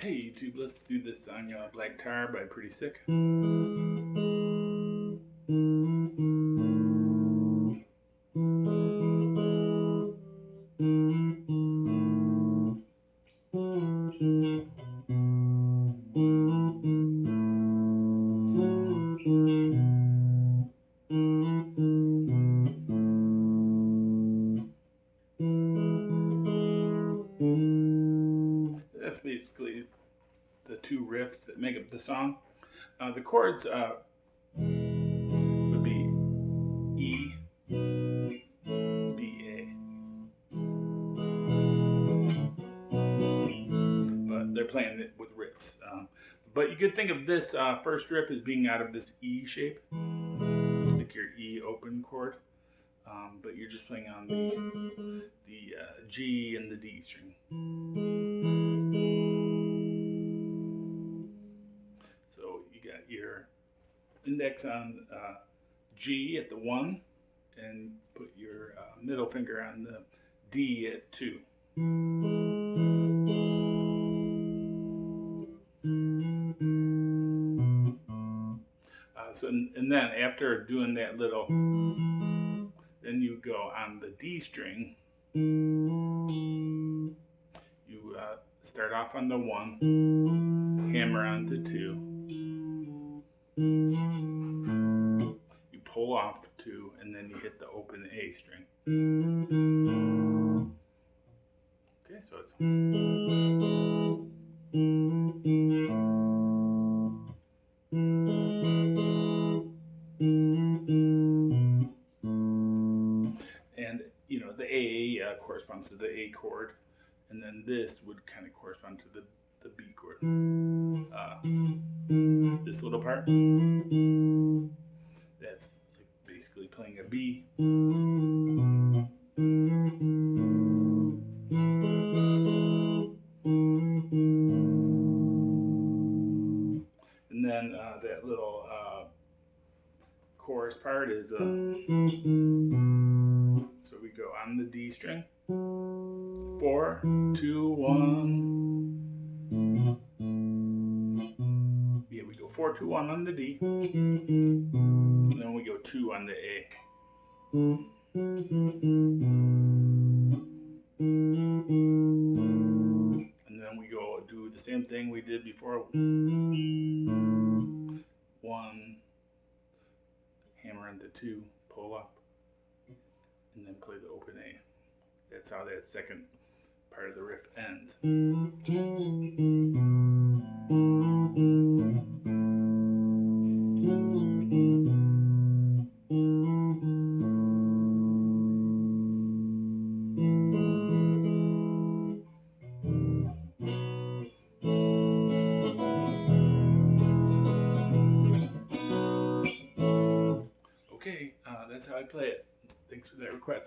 Hey YouTube, let's do this song Black Tar by Pretty Sick. That's basically the two riffs that make up the song. The chords would be E, B, A. But they're playing it with riffs. But you could think of this first riff as being out of this E shape, like your E open chord. But you're just playing on the G and the D string. So you got your index on G at the 1 and put your middle finger on the D at 2. And then after doing that little, then you go on the D string. You start off on the 1, hammer on the 2. You pull off 2, and then you hit the open A string. Okay, so it's. And the A corresponds to the A chord, and then this would kind of correspond to the B chord. This little part, that's basically playing a B. And then that little chorus part is so we go on the D string, 4, 2, 1. Yeah, we go 4, 2, 1 on the D, and then we go 2 on the A. And then we go do the same thing we did before. 1, hammer into 2, pull up, and then play the open A. That's how that second part of the riff ends. Okay, that's how I play it. Thanks for that request.